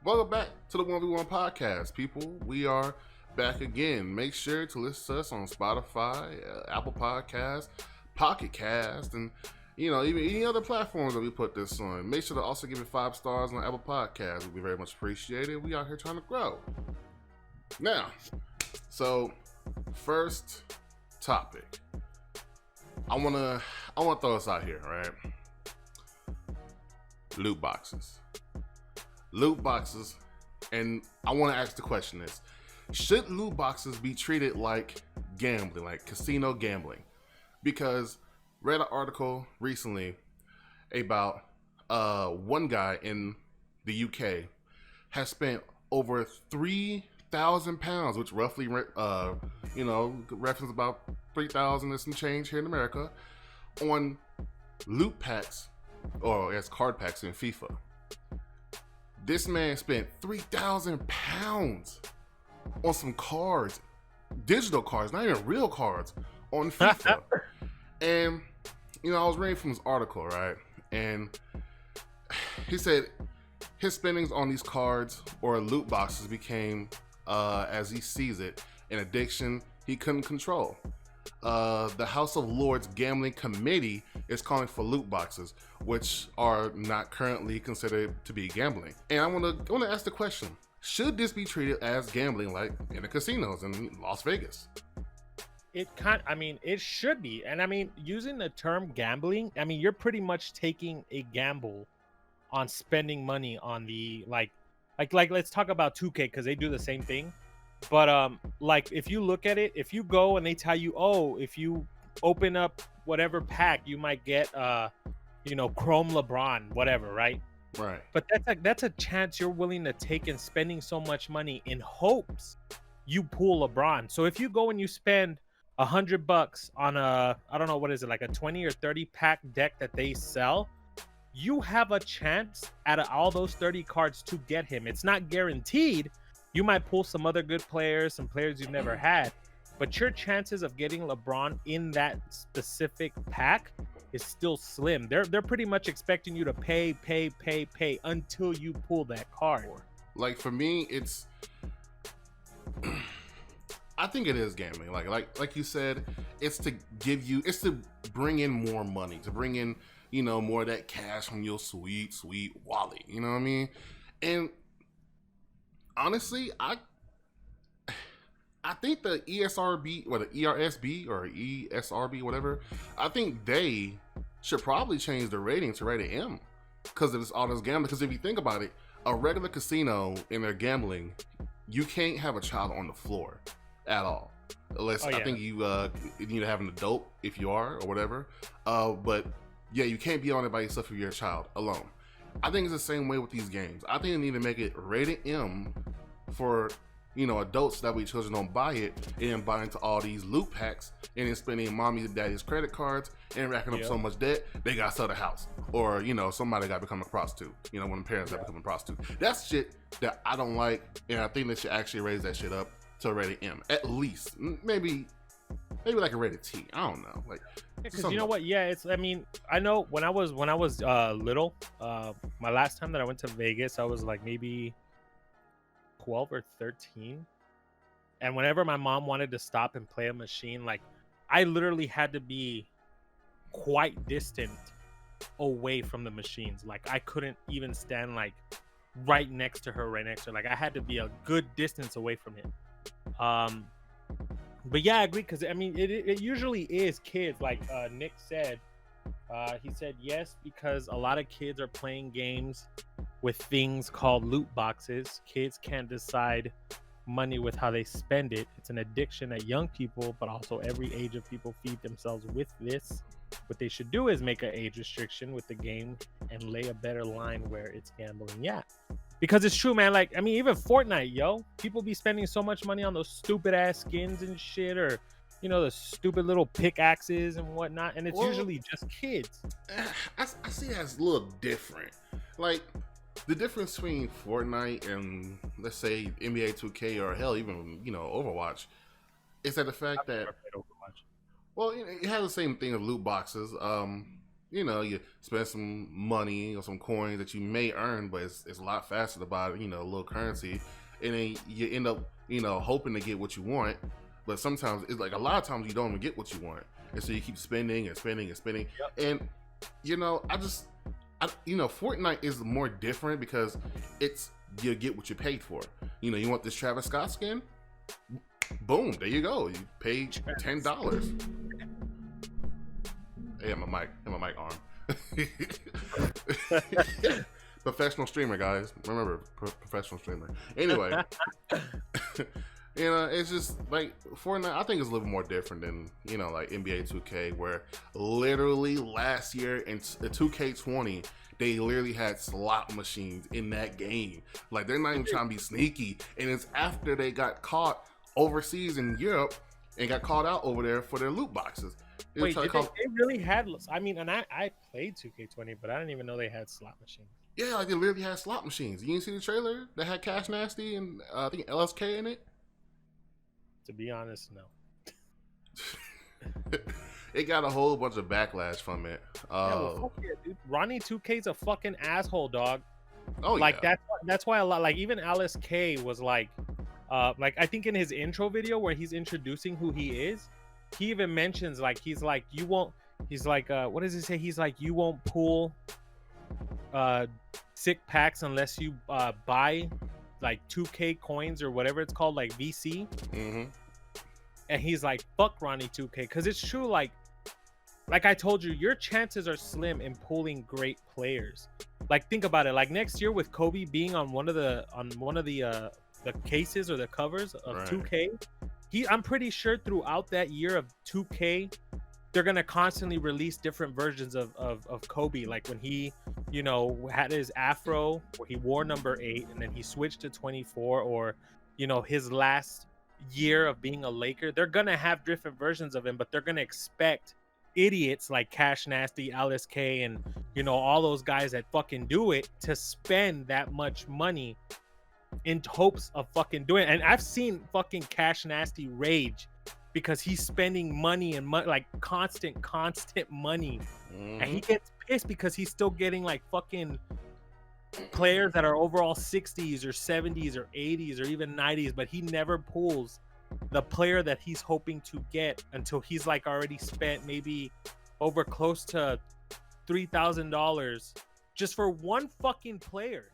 Welcome back to the 1v1Podcast, people. We are back again. Make sure to listen to us on Spotify, Apple Podcasts, Pocket Cast, and even any other platforms that we put this on. Make sure to also give it 5 stars on Apple Podcasts. We'd be very much appreciated. We out here trying to grow. Now, so first topic. I wanna throw this out here, right? Loot boxes, and I want to ask the question: should loot boxes be treated like gambling, like casino gambling? Because read an article recently about one guy in the UK has spent over £3,000, which roughly reference about 3,000 and some change here in America, on loot packs, or as card packs in FIFA. This man spent £3,000 on some cards, digital cards, not even real cards, on FIFA. And, I was reading from his article, right? And he said his spendings on these cards or loot boxes became, as he sees it, an addiction he couldn't control. The House of Lords Gambling Committee is calling for loot boxes, which are not currently considered to be gambling. And I want to ask the question: should this be treated as gambling, like in the casinos in Las Vegas? It should be. And using the term gambling, you're pretty much taking a gamble on spending money on the like let's talk about 2K, because they do the same thing. But if you look at it, if you go and they tell you, oh, if you open up whatever pack, you might get Chrome LeBron, whatever, right? Right. But that's a chance you're willing to take in spending so much money in hopes you pull LeBron. So if you go and you spend $100 on I don't know, what is it, like a 20 or 30 pack deck that they sell, you have a chance out of all those 30 cards to get him. It's not guaranteed. You might pull some other good players, some players you've never had, but your chances of getting LeBron in that specific pack is still slim. They're pretty much expecting you to pay until you pull that card. Like, for me, it's I think it is gambling. Like you said, it's to bring in more money, to bring in, more of that cash from your sweet wallet. You know what I mean? And honestly, I think the ESRB, or the ERSB, or ESRB, whatever, I think they should probably change the rating to rated M, because of all this gambling. Because if you think about it, a regular casino in their gambling, you can't have a child on the floor at all, unless I think you need to have an adult if you are, or whatever. But yeah, you can't be on it by yourself if you're a child alone. I think it's the same way with these games. I think they need to make it rated M for adults, that way children don't buy it and then buy into all these loot packs and then spending mommy and daddy's credit cards and racking up so much debt they gotta sell the house, or somebody gotta become a prostitute, when the parents gotta become a prostitute. That's shit that I don't like, and I think they should actually raise that shit up to a rated M, at least. Maybe like a rated T. I don't know, because you know what? Yeah, it's. I know when I was little, my last time that I went to Vegas, I was like maybe 12 or 13, and whenever my mom wanted to stop and play a machine, like, I literally had to be quite distant away from the machines. Like, I couldn't even stand like right next to her. Like, I had to be a good distance away from it. But yeah, I agree, because it usually is kids, like Nick said. He said yes, because a lot of kids are playing games with things called loot boxes. Kids can't decide money with how they spend it. It's an addiction that young people, but also every age of people, feed themselves with this. What they should do is make an age restriction with the game and lay a better line where it's gambling. Yeah, because it's true, man. Even Fortnite, people be spending so much money on those stupid ass skins and shit, or the stupid little pickaxes and whatnot, and it's usually just kids. I see that as a little different. Like, the difference between Fortnite and, let's say, NBA 2K or hell, even, Overwatch, is that the fact that, well, it has the same thing as loot boxes. You spend some money or some coins that you may earn, but it's a lot faster to buy, a little currency, and then you end up, hoping to get what you want. But sometimes it's like a lot of times you don't even get what you want, and so you keep spending and spending and spending. Yep. And Fortnite is more different because it's you get what you paid for. You want this Travis Scott skin? Boom, there you go. You paid $10. Hey, my mic on. Professional streamer, guys. Remember, professional streamer. Anyway. It's just like Fortnite, I think it's a little more different than, like NBA 2K, where literally last year in 2K20, they literally had slot machines in that game. Like, they're not even trying to be sneaky. And it's after they got caught overseas in Europe and got called out over there for their loot boxes. Wait, they really had, and I played 2K20, but I didn't even know they had slot machines. Yeah, like they literally had slot machines. You didn't see the trailer that had Cash Nasty and I think LSK in it? To be honest, no. It got a whole bunch of backlash from it. Fuck yeah, dude. Ronnie 2K's a fucking asshole, dog. Oh, like, yeah. That's why a lot, like, even Alice K was like I think in his intro video where he's introducing who he is, he even mentions, like, he's like, what does he say? He's like, you won't pull sick packs unless you buy like 2K coins or whatever it's called, like VC. Mm-hmm. And he's like, fuck Ronnie 2K, because it's true. Like I told you, your chances are slim in pulling great players. Like, think about it. Like, next year with Kobe being on one of the cases or the covers of right. 2K, I'm pretty sure throughout that year of 2K, they're gonna constantly release different versions of Kobe. Like when he, had his afro, where he wore number 8, and then he switched to 24, or his last year of being a Laker. They're gonna have different versions of him, but they're gonna expect idiots like Cash Nasty, Alice K, and all those guys that fucking do it to spend that much money in hopes of fucking doing it. And I've seen fucking Cash Nasty rage because he's spending money and like constant money. Mm-hmm. And he gets pissed because he's still getting like fucking players that are overall 60s or 70s or 80s or even 90s, but he never pulls the player that he's hoping to get until he's like already spent maybe over close to $3,000 just for one fucking player.